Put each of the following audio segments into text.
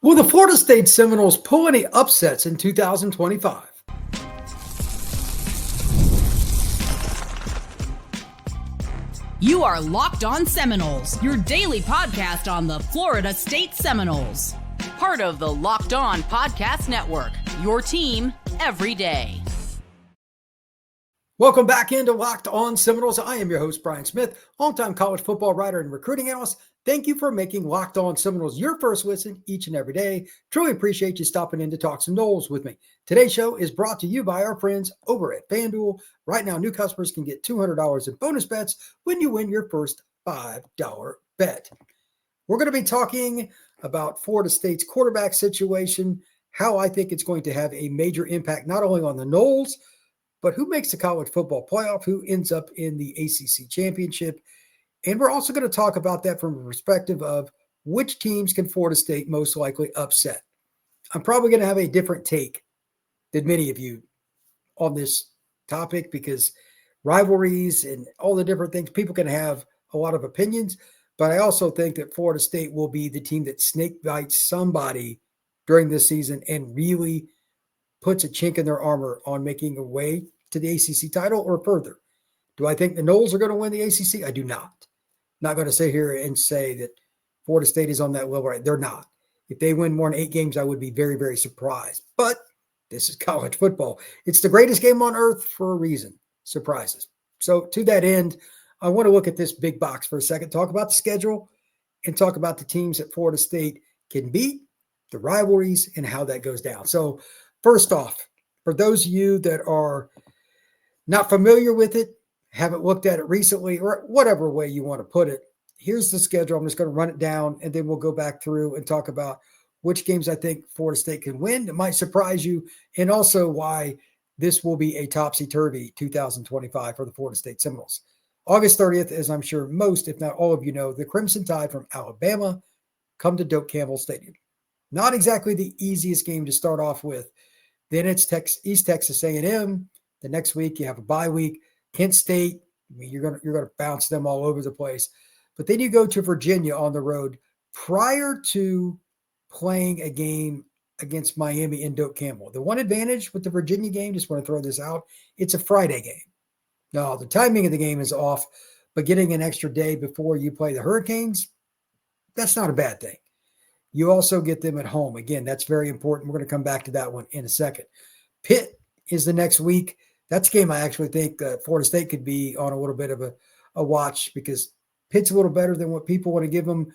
Will the Florida State Seminoles pull any upsets in 2025? You are Locked On Seminoles, your daily podcast on the Florida State Seminoles. Part of the Locked On Podcast Network, your team every day. Welcome back into Locked On Seminoles. I am your host, Brian Smith, longtime college football writer and recruiting analyst. Thank you for making Locked On Seminoles your first listen each and every day. Truly appreciate you stopping in to talk some Noles with me. Today's show is brought to you by our friends over at FanDuel. Right now, new customers can get $200 in bonus bets when you win your first $5 bet. We're going to be talking about Florida State's quarterback situation, how I think it's going to have a major impact not only on the Noles, but who makes the college football playoff, who ends up in the ACC championship. And we're also going to talk about that from a perspective of which teams can Florida State most likely upset. I'm probably going to have a different take than many of you on this topic because rivalries and all the different things, people can have a lot of opinions, but I also think that Florida State will be the team that snake bites somebody during this season and really puts a chink in their armor on making a way to the ACC title or further. Do I think the Noles are going to win the ACC? I do not. Not going to sit here and say that Florida State is on that level. Right? They're not. If they win more than 8 games, I would be very, very surprised. But this is college football. It's the greatest game on earth for a reason. Surprises. So to that end, I want to look at this big box for a second, talk about the schedule, and talk about the teams that Florida State can beat, the rivalries, and how that goes down. So first off, for those of you that are not familiar with it, haven't looked at it recently, or whatever way you want to put it, here's the schedule. I'm just going to run it down, and then we'll go back through and talk about which games I think Florida State can win. It might surprise you, and also why this will be a topsy-turvy 2025 for the Florida State Seminoles. August 30th, as I'm sure most, if not all of you know, the Crimson Tide from Alabama come to Doak Campbell Stadium. Not exactly the easiest game to start off with. Then it's East Texas A&M. The next week you have a bye week. Kent State, I mean, you're gonna bounce them all over the place. But then you go to Virginia on the road prior to playing a game against Miami in Doak Campbell. The one advantage with the Virginia game, just want to throw this out, it's a Friday game. Now, the timing of the game is off, but getting an extra day before you play the Hurricanes, that's not a bad thing. You also get them at home. Again, that's very important. We're going to come back to that one in a second. Pitt is the next week. That's a game I actually think Florida State could be on a little bit of a watch because Pitt's a little better than what people want to give them,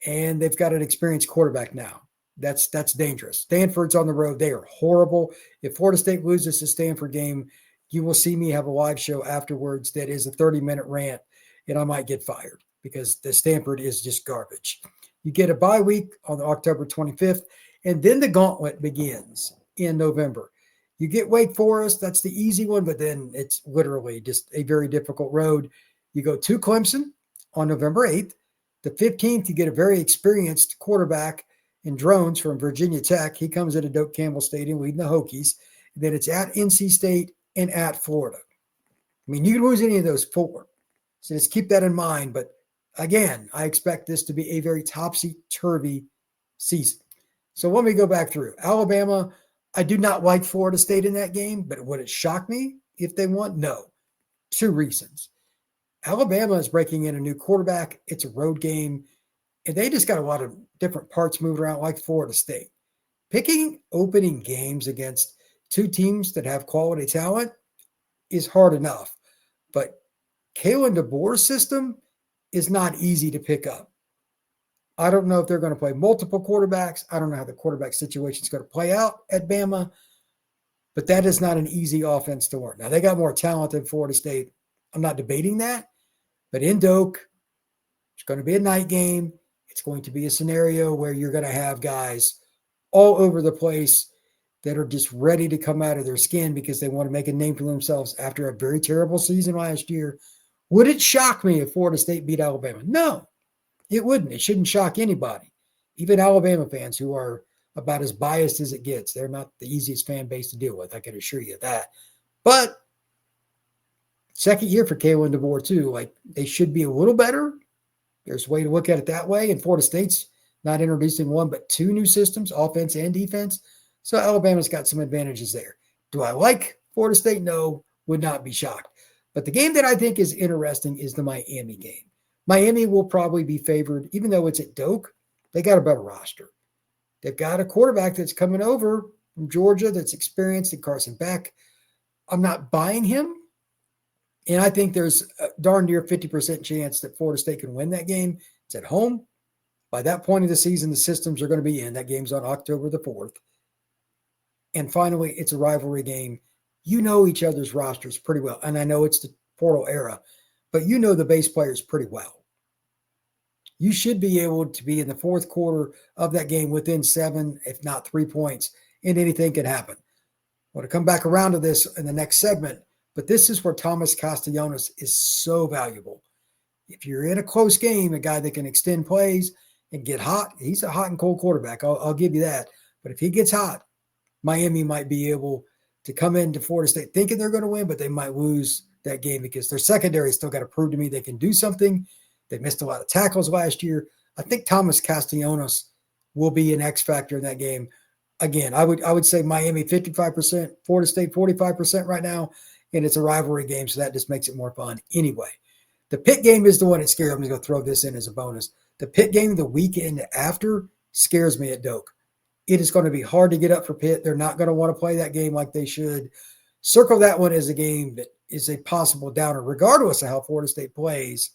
and they've got an experienced quarterback now. That's dangerous. Stanford's on the road. They are horrible. If Florida State loses the Stanford game, you will see me have a live show afterwards that is a 30-minute rant, and I might get fired because the Stanford is just garbage. You get a bye week on October 25th, and then the gauntlet begins in November. You get Wake Forest, that's the easy one, but then it's literally just a very difficult road. You go to Clemson on November 8th. The 15th, you get a very experienced quarterback in Drones from Virginia Tech. He comes into Doak Campbell Stadium leading the Hokies. Then it's at NC State and at Florida. I mean, you can lose any of those 4. So just keep that in mind. But again, I expect this to be a very topsy-turvy season. So let me go back through. Alabama, I do not like Florida State in that game, but would it shock me if they won? No. 2 reasons. Alabama is breaking in a new quarterback. It's a road game, and they just got a lot of different parts moving around like Florida State. Picking opening games against 2 teams that have quality talent is hard enough, but Kalen DeBoer's system is not easy to pick up. I don't know if they're going to play multiple quarterbacks. I don't know how the quarterback situation is going to play out at Bama, but that is not an easy offense to learn. Now, they got more talent than Florida State. I'm not debating that, but in Doak, it's going to be a night game. It's going to be a scenario where you're going to have guys all over the place that are just ready to come out of their skin because they want to make a name for themselves after a very terrible season last year. Would it shock me if Florida State beat Alabama? No. It wouldn't. It shouldn't shock anybody, even Alabama fans who are about as biased as it gets. They're not the easiest fan base to deal with. I can assure you that. But second year for Kalen DeBoer too. Like they should be a little better. There's a way to look at it that way. And Florida State's not introducing one, but two new systems, offense and defense. So Alabama's got some advantages there. Do I like Florida State? No, would not be shocked. But the game that I think is interesting is the Miami game. Miami will probably be favored, even though it's at Doak. They got a better roster. They've got a quarterback that's coming over from Georgia that's experienced in Carson Beck. I'm not buying him. And I think there's a darn near 50% chance that Florida State can win that game. It's at home. By that point of the season, the systems are going to be in. That game's on October the 4th. And finally, it's a rivalry game. You know each other's rosters pretty well. And I know it's the portal era, but you know the base players pretty well. You should be able to be in the fourth quarter of that game within 7, if not 3 points, and anything can happen. I want to come back around to this in the next segment, but this is where Thomas Castellanos is so valuable. If you're in a close game, a guy that can extend plays and get hot, he's a hot and cold quarterback. I'll give you that. But if he gets hot, Miami might be able to come into Florida State thinking they're going to win, but they might lose that game because their secondary still got to prove to me they can do something. They missed a lot of tackles last year. I think Thomas Castellanos will be an X factor in that game. Again, I would say Miami 55%, Florida State 45% right now, and it's a rivalry game, so that just makes it more fun. Anyway, the Pitt game is the one that scares me. I'm just going to throw this in as a bonus. The Pitt game the weekend after scares me at Doak. It is going to be hard to get up for Pitt. They're not going to want to play that game like they should. Circle that one as a game that is a possible downer, regardless of how Florida State plays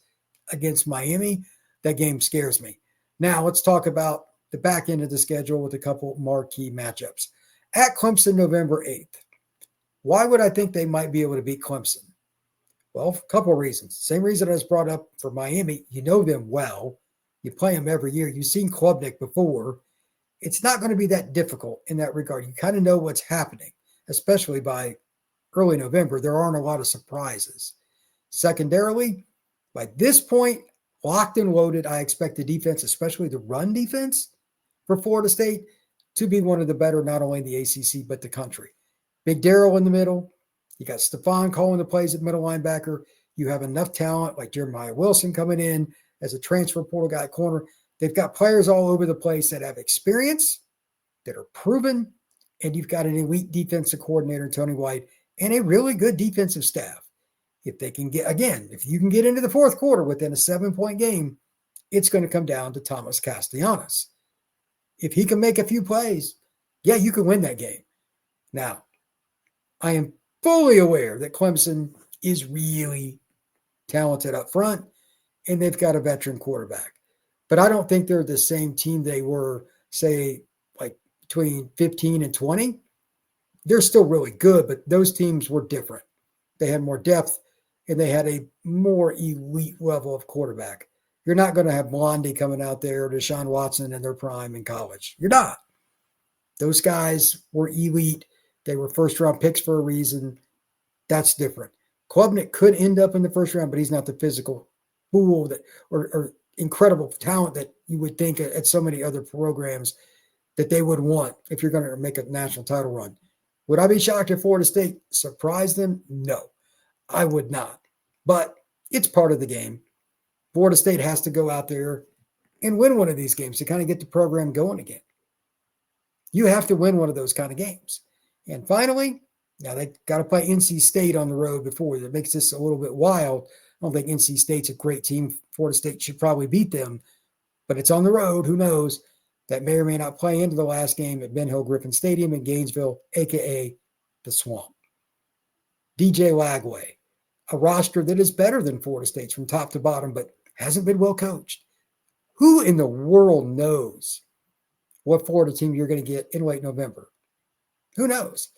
against Miami. That game scares me. Now, let's talk about the back end of the schedule with a couple marquee matchups. At Clemson, November 8th. Why would I think they might be able to beat Clemson? Well, a couple of reasons. Same reason I just brought up for Miami. You know them well. You play them every year. You've seen Klubnik before. It's not going to be that difficult in that regard. You kind of know what's happening, especially by early November. There aren't a lot of surprises. Secondarily, by this point, locked and loaded, I expect the defense, especially the run defense for Florida State, to be one of the better, not only in the ACC, but the country. Big Darrell in the middle. You got Stephon calling the plays at middle linebacker. You have enough talent like Jeremiah Wilson coming in as a transfer portal guy at corner. They've got players all over the place that have experience, that are proven, and you've got an elite defensive coordinator, Tony White, and a really good defensive staff. If they can get, again, if you can get into the fourth quarter within a 7-point game, it's going to come down to Thomas Castellanos. If he can make a few plays, yeah, you can win that game. Now, I am fully aware that Clemson is really talented up front, and they've got a veteran quarterback. But I don't think they're the same team they were, say, like between 15 and 20. They're still really good, but those teams were different. They had more depth, and they had a more elite level of quarterback. You're not going to have Blondie coming out there, Deshaun Watson in their prime in college. You're not. Those guys were elite. They were first-round picks for a reason. That's different. Klubnik could end up in the first round, but he's not the physical fool that or incredible talent that you would think at so many other programs that they would want if you're going to make a national title run. Would I be shocked if Florida State surprised them? No, I would not. But it's part of the game. Florida State has to go out there and win one of these games to kind of get the program going again. You have to win one of those kind of games. And finally, now they got to play NC State on the road before. That makes this a little bit wild. I don't think NC State's a great team. Florida State should probably beat them, but it's on the road. Who knows? That may or may not play into the last game at Ben Hill Griffin Stadium in Gainesville, a.k.a. the Swamp. DJ Lagway, a roster that is better than Florida State's from top to bottom, but hasn't been well coached. Who in the world knows what Florida team you're going to get in late November? Who knows?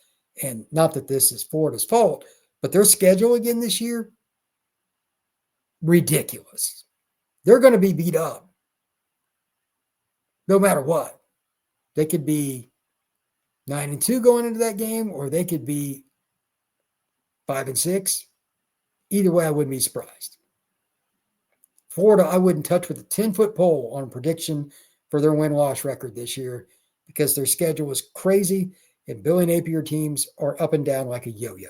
And not that this is Florida's fault, but their schedule again this year, ridiculous. They're going to be beat up no matter what. They could be 9-2 going into that game, or they could be 5-6. Either way, I wouldn't be surprised. Florida, I wouldn't touch with a 10-foot pole on prediction for their win-loss record this year because their schedule is crazy and Billy Napier teams are up and down like a yo-yo.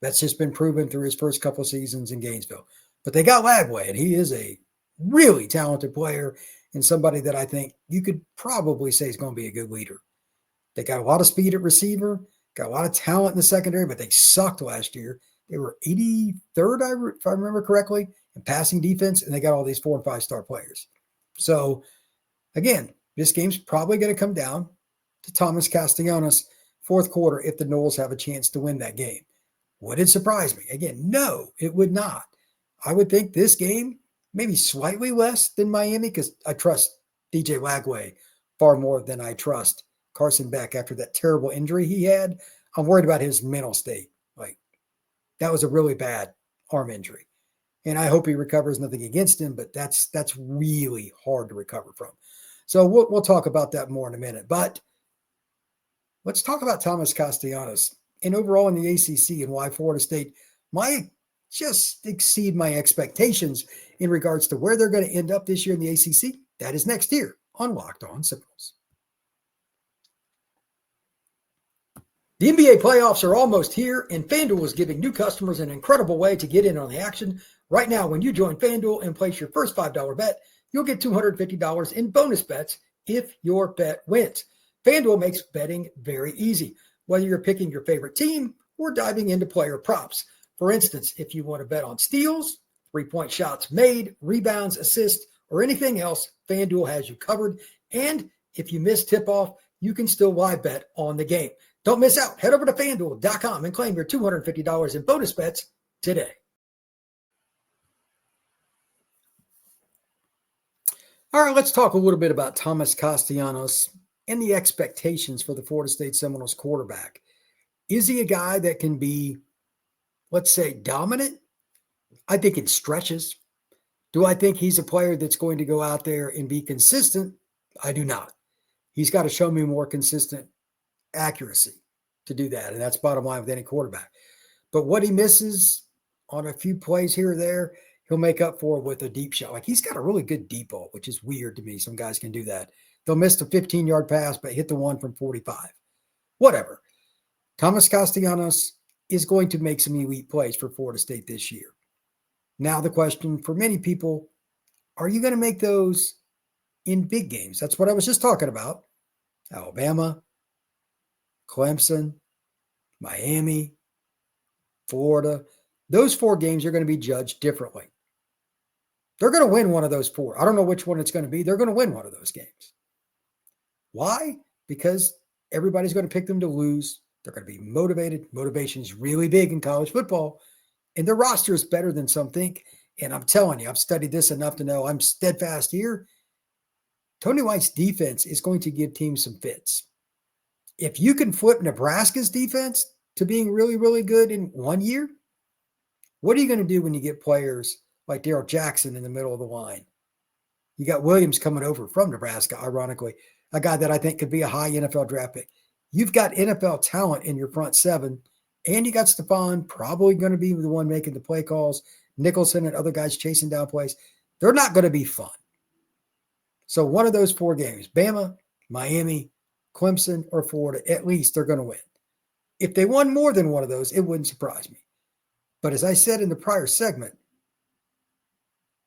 That's just been proven through his first couple seasons in Gainesville. But they got Lagway, and he is a really talented player, and somebody that I think you could probably say is going to be a good leader. They got a lot of speed at receiver, got a lot of talent in the secondary, but they sucked last year. They were 83rd, if I remember correctly, in passing defense, and they got all these 4 and 5 star players. So, again, this game's probably going to come down to Thomas Castellanos fourth quarter if the Noles have a chance to win that game. Would it surprise me? Again, no, it would not. I would think this game maybe slightly less than Miami because I trust DJ Lagway far more than I trust Carson Beck after that terrible injury he had. I'm worried about his mental state. Like, that was a really bad arm injury. And I hope he recovers. Nothing against him, but that's really hard to recover from. So we'll talk about that more in a minute. But let's talk about Thomas Castellanos and overall in the ACC and why Florida State might just exceed my expectations in regards to where they're going to end up this year in the ACC. That is next year on Locked On Seminoles. The NBA playoffs are almost here, and FanDuel is giving new customers an incredible way to get in on the action. Right now, when you join FanDuel and place your first $5 bet, you'll get $250 in bonus bets if your bet wins. FanDuel makes betting very easy, whether you're picking your favorite team or diving into player props. For instance, if you want to bet on steals, 3-point shots made, rebounds, assists, or anything else, FanDuel has you covered. And if you miss tip-off, you can still live bet on the game. Don't miss out. Head over to FanDuel.com and claim your $250 in bonus bets today. All right, let's talk a little bit about Thomas Castellanos and the expectations for the Florida State Seminoles quarterback. Is he a guy that can be, let's say, dominant? I think in stretches. Do I think he's a player that's going to go out there and be consistent? I do not. He's got to show me more consistent accuracy to do that, and that's bottom line with any quarterback. But what he misses on a few plays here or there, he'll make up for with a deep shot. Like, he's got a really good deep ball, which is weird to me. Some guys can do that. They'll miss the 15-yard pass, but hit the one from 45. Whatever. Thomas Castellanos is going to make some elite plays for Florida State this year. Now the question for many people, are you going to make those in big games? That's what I was just talking about. Alabama, Clemson, Miami, Florida. Those 4 games are going to be judged differently. They're going to win one of those 4. I don't know which one it's going to be. They're going to win one of those games. Why? Because everybody's going to pick them to lose. They're going to be motivated. Motivation is really big in college football. And their roster is better than some think. And I'm telling you, I've studied this enough to know I'm steadfast here. Tony White's defense is going to give teams some fits. If you can flip Nebraska's defense to being really, really good in 1 year, what are you going to do when you get players like Darrell Jackson in the middle of the line? You got Williams coming over from Nebraska, ironically, a guy that I think could be a high NFL draft pick. You've got NFL talent in your front 7, and you got Stephon probably going to be the one making the play calls, Nicholson and other guys chasing down plays. They're not going to be fun. So one of those 4 games, Bama, Miami, Clemson, or Florida, at least they're going to win. If they won more than one of those, it wouldn't surprise me. But as I said in the prior segment,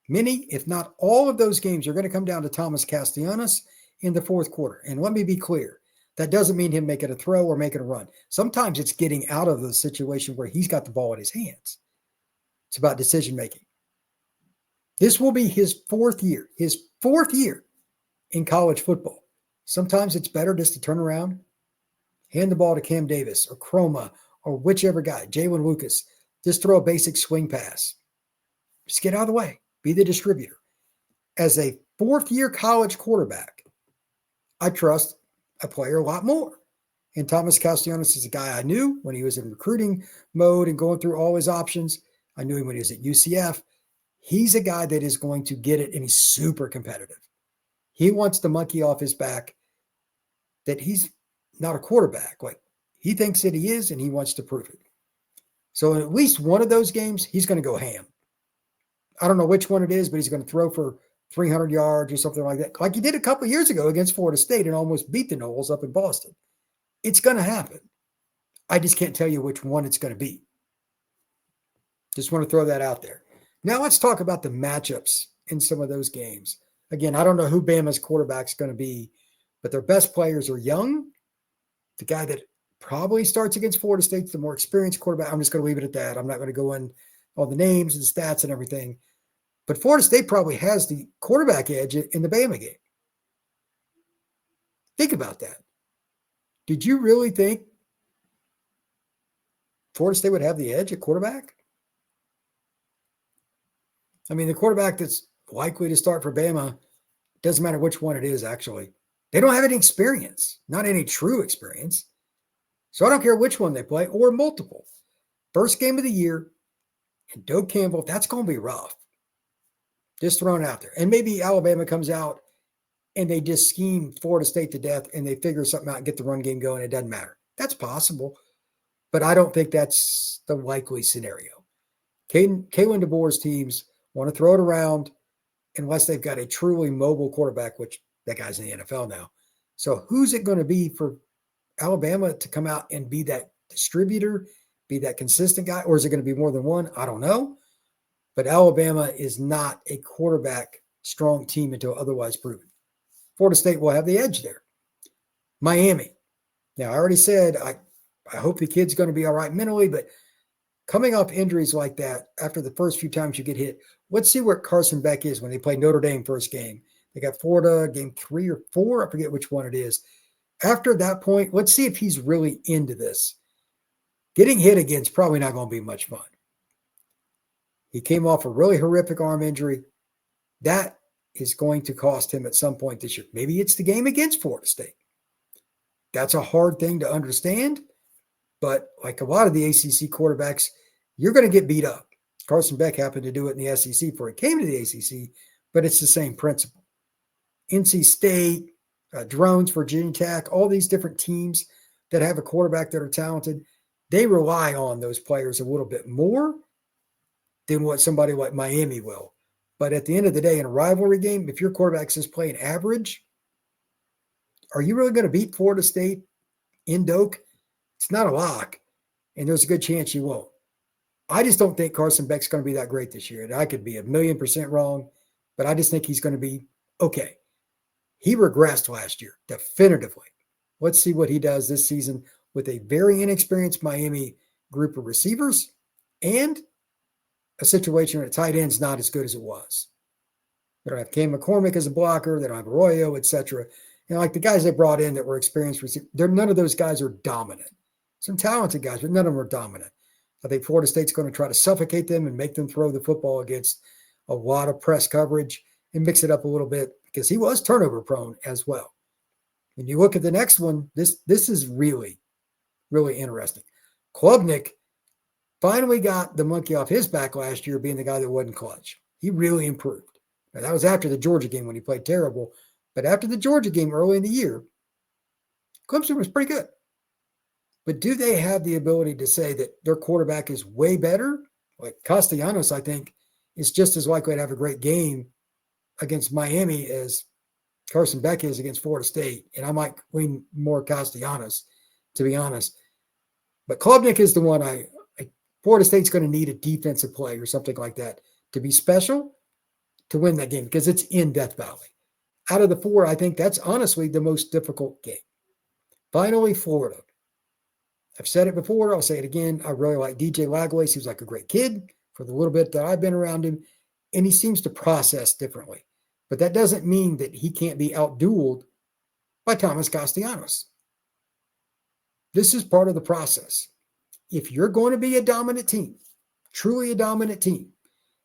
many, if not all of those games are going to come down to Thomas Castellanos in the fourth quarter. And let me be clear, that doesn't mean him making a throw or making a run. Sometimes it's getting out of the situation where he's got the ball in his hands. It's about decision-making. This will be his 4th year in college football. Sometimes it's better just to turn around, hand the ball to Cam Davis or Chroma or whichever guy, Jalen Lucas, just throw a basic swing pass. Just get out of the way. Be the distributor. As a 4th-year college quarterback, I trust a player a lot more. And Thomas Castellanos is a guy I knew when he was in recruiting mode and going through all his options. I knew him when he was at UCF. He's a guy that is going to get it, and he's super competitive. He wants the monkey off his back that he's not a quarterback. Like, he thinks that he is, and he wants to prove it. So in at least one of those games, he's going to go ham. I don't know which one it is, but he's going to throw for 300 yards or something like that, like he did a couple of years ago against Florida State and almost beat the Noles up in Boston. It's going to happen. I just can't tell you which one it's going to be. Just want to throw that out there. Now let's talk about the matchups in some of those games. Again, I don't know who Bama's quarterback's going to be, but their best players are young. The guy that probably starts against Florida State's the more experienced quarterback. I'm just going to leave it at that. I'm not going to go in all the names and stats and everything. But Florida State probably has the quarterback edge in the Bama game. Think about that. Did you really think Florida State would have the edge at quarterback? I mean, the quarterback that's likely to start for Bama, doesn't matter which one it is, actually. They don't have any experience, not any true experience. So I don't care which one they play or multiple. First game of the year, and Doak Campbell, that's going to be rough. Just thrown out there. And maybe Alabama comes out and they just scheme Florida State to death and they figure something out and get the run game going. It doesn't matter. That's possible. But I don't think that's the likely scenario. Kalen DeBoer's teams want to throw it around unless they've got a truly mobile quarterback, which that guy's in the NFL now. So who's it going to be for Alabama to come out and be that distributor, be that consistent guy? Or is it going to be more than one? I don't know. But Alabama is not a quarterback strong team until otherwise proven. Florida State will have the edge there. Miami. Now, I already said I hope the kid's going to be all right mentally, but coming off injuries like that, after the first few times you get hit, let's see where Carson Beck is when they play Notre Dame first game. They got Florida game 3 or 4. I forget which one it is. After that point, let's see if he's really into this. Getting hit again is probably not going to be much fun. He came off a really horrific arm injury. That is going to cost him at some point this year. Maybe it's the game against Florida State. That's a hard thing to understand. But like a lot of the ACC quarterbacks, you're going to get beat up. Carson Beck happened to do it in the SEC before he came to the ACC, but it's the same principle. NC State, Drones, Virginia Tech, all these different teams that have a quarterback that are talented, they rely on those players a little bit more than what somebody like Miami will. But at the end of the day, in a rivalry game, if your quarterback's just playing average, are you really going to beat Florida State in Doak? It's not a lock, and there's a good chance you won't. I just don't think Carson Beck's going to be that great this year. And I could be 1,000,000% wrong, but I just think he's going to be okay. He regressed last year, definitively. Let's see what he does this season with a very inexperienced Miami group of receivers and a situation where tight end's not as good as it was. They don't have Cam McCormick as a blocker. They don't have Arroyo, etc. Like the guys they brought in that were experienced receivers, none of those guys are dominant. Some talented guys, but none of them are dominant. I think Florida State's going to try to suffocate them and make them throw the football against a lot of press coverage and mix it up a little bit because he was turnover prone as well. When you look at the next one, this is really, really interesting. Klubnik finally got the monkey off his back last year being the guy that wasn't clutch. He really improved. Now, that was after the Georgia game when he played terrible. But after the Georgia game early in the year, Clemson was pretty good. But do they have the ability to say that their quarterback is way better? Like Castellanos, I think, is just as likely to have a great game against Miami as Carson Beck is against Florida State. And I might lean more Castellanos, to be honest. But Klubnik is the one Florida State's going to need a defensive play or something like that to be special to win that game because it's in Death Valley. Out of the 4, I think that's honestly the most difficult game. Finally, Florida. I've said it before. I'll say it again. I really like DJ Lagway. Seems like a great kid for the little bit that I've been around him, and he seems to process differently. But that doesn't mean that he can't be outdueled by Thomas Castellanos. This is part of the process. If you're going to be a dominant team, truly a dominant team,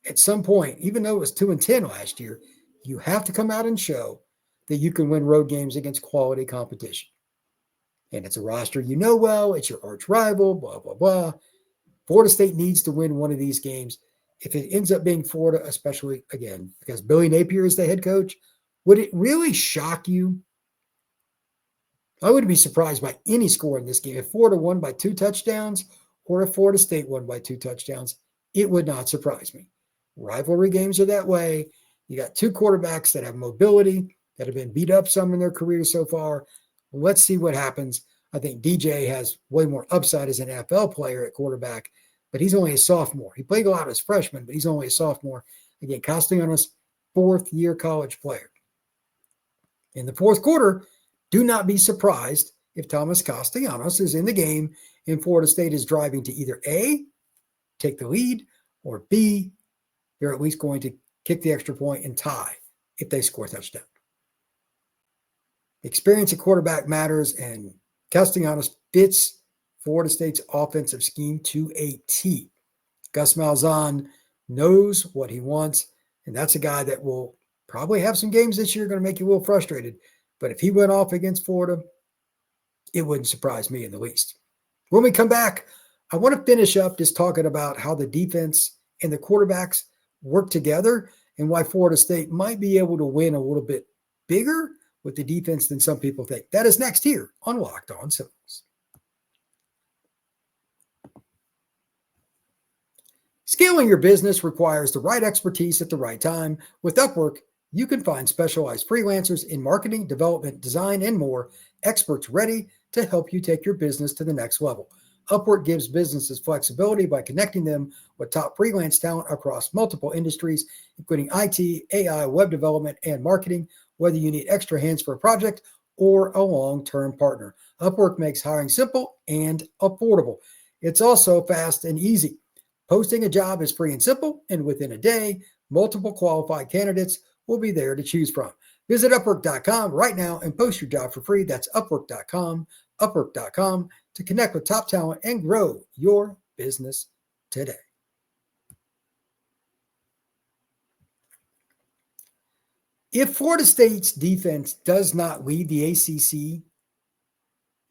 at some point, even though it was 2-10 last year, you have to come out and show that you can win road games against quality competition. And it's a roster you know well. It's your arch rival, blah, blah, blah. Florida State needs to win one of these games. If it ends up being Florida, especially, again, because Billy Napier is the head coach, would it really shock you? I wouldn't be surprised by any score in this game. If Florida won by 2 touchdowns or if Florida State won by 2 touchdowns, it would not surprise me. Rivalry games are that way. You got 2 quarterbacks that have mobility, that have been beat up some in their careers so far. Let's see what happens. I think DJ has way more upside as an NFL player at quarterback, but he's only a sophomore. He played a lot as a freshman, but he's only a sophomore. Again, Castellanos, 4th-year college player. In the fourth quarter, do not be surprised if Thomas Castellanos is in the game and Florida State is driving to either A, take the lead, or B, they're at least going to kick the extra point and tie if they score a touchdown. Experience at quarterback matters, and Castellanos fits Florida State's offensive scheme to a T. Gus Malzahn knows what he wants, and that's a guy that will probably have some games this year going to make you a little frustrated. But if he went off against Florida, it wouldn't surprise me in the least. When we come back, I want to finish up just talking about how the defense and the quarterbacks work together and why Florida State might be able to win a little bit bigger with the defense than some people think. That is next here on Locked On Seminoles. Scaling your business requires the right expertise at the right time. With Upwork, you can find specialized freelancers in marketing, development, design, and more, experts ready to help you take your business to the next level. Upwork gives businesses flexibility by connecting them with top freelance talent across multiple industries, including IT, AI, web development, and marketing, whether you need extra hands for a project or a long-term partner. Upwork makes hiring simple and affordable. It's also fast and easy. Posting a job is free and simple, and within a day, multiple qualified candidates will be there to choose from. Visit Upwork.com right now and post your job for free. That's Upwork.com, Upwork.com, to connect with top talent and grow your business today. If Florida State's defense does not lead the ACC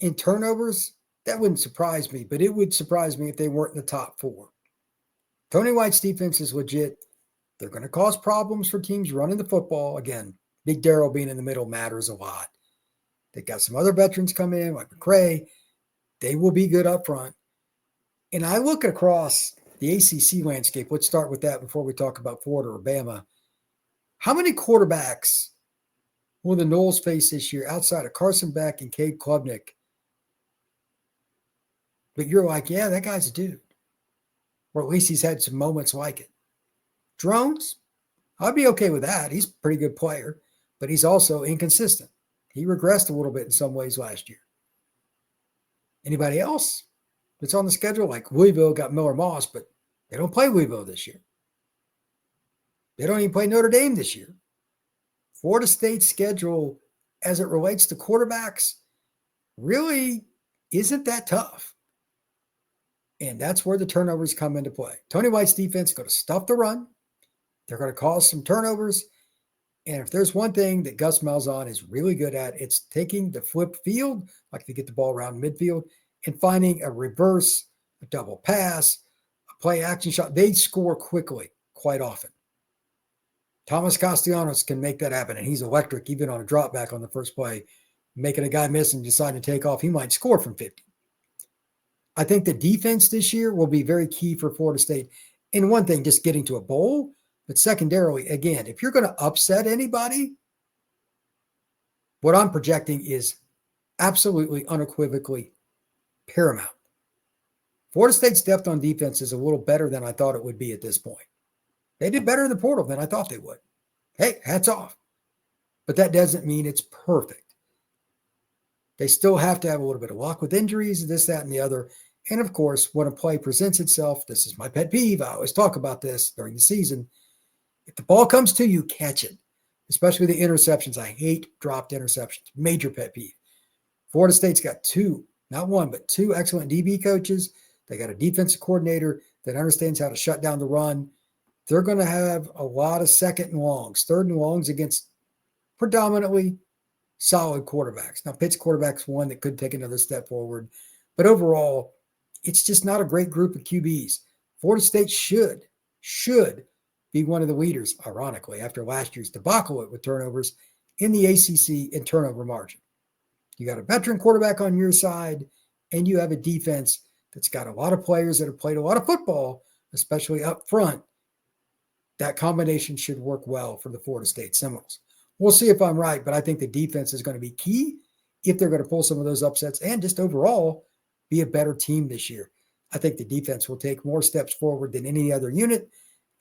in turnovers, that wouldn't surprise me, but it would surprise me if they weren't in the top four. Tony White's defense is legit. They're going to cause problems for teams running the football. Again, Big Darrell being in the middle matters a lot. They got some other veterans coming in, like McCray. They will be good up front. And I look across the ACC landscape. Let's start with that before we talk about Florida or Bama. How many quarterbacks will the Noles face this year outside of Carson Beck and Cade Klubnik? But you're like, yeah, that guy's a dude. Or at least he's had some moments like it. Drones, I'd be okay with that. He's a pretty good player, but he's also inconsistent. He regressed a little bit in some ways last year. Anybody else that's on the schedule? Like Louisville got Miller Moss, but they don't play Louisville this year. They don't even play Notre Dame this year. Florida State's schedule, as it relates to quarterbacks, really isn't that tough. And that's where the turnovers come into play. Tony White's defense is going to stuff the run. They're going to cause some turnovers. And if there's one thing that Gus Malzahn is really good at, it's taking the flipped field, like to get the ball around midfield, and finding a reverse, a double pass, a play action shot. They score quickly quite often. Thomas Castellanos can make that happen, and he's electric even on a drop back on the first play, making a guy miss and decide to take off. He might score from 50. I think the defense this year will be very key for Florida State. And one thing, just getting to a bowl, but secondarily, again, if you're going to upset anybody, what I'm projecting is absolutely unequivocally paramount. Florida State's depth on defense is a little better than I thought it would be at this point. They did better in the portal than I thought they would. Hey, hats off. But that doesn't mean it's perfect. They still have to have a little bit of luck with injuries, this, that, and the other. And of course, when a play presents itself, this is my pet peeve. I always talk about this during the season. If the ball comes to you, catch it, especially the interceptions. I hate dropped interceptions. Major pet peeve. Florida State's got two, not one, but two excellent DB coaches. They got a defensive coordinator that understands how to shut down the run. They're going to have a lot of second and longs, third and longs against predominantly solid quarterbacks. Now, Pitt's quarterback's one that could take another step forward. But overall, it's just not a great group of QBs. Florida State should be one of the leaders, ironically, after last year's debacle with turnovers in the ACC in turnover margin. You got a veteran quarterback on your side, and you have a defense that's got a lot of players that have played a lot of football, especially up front. That combination should work well for the Florida State Seminoles. We'll see if I'm right, but I think the defense is going to be key if they're going to pull some of those upsets and just overall be a better team this year. I think the defense will take more steps forward than any other unit,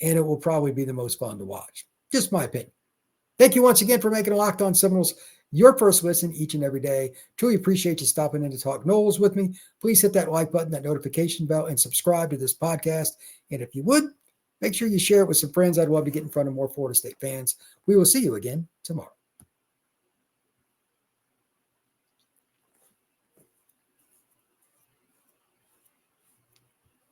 and it will probably be the most fun to watch. Just my opinion. Thank you once again for making a Locked On Seminoles your first listen each and every day. Truly appreciate you stopping in to talk Noles with me. Please hit that like button, that notification bell, and subscribe to this podcast. And if you would, make sure you share it with some friends. I'd love to get in front of more Florida State fans. We will see you again tomorrow.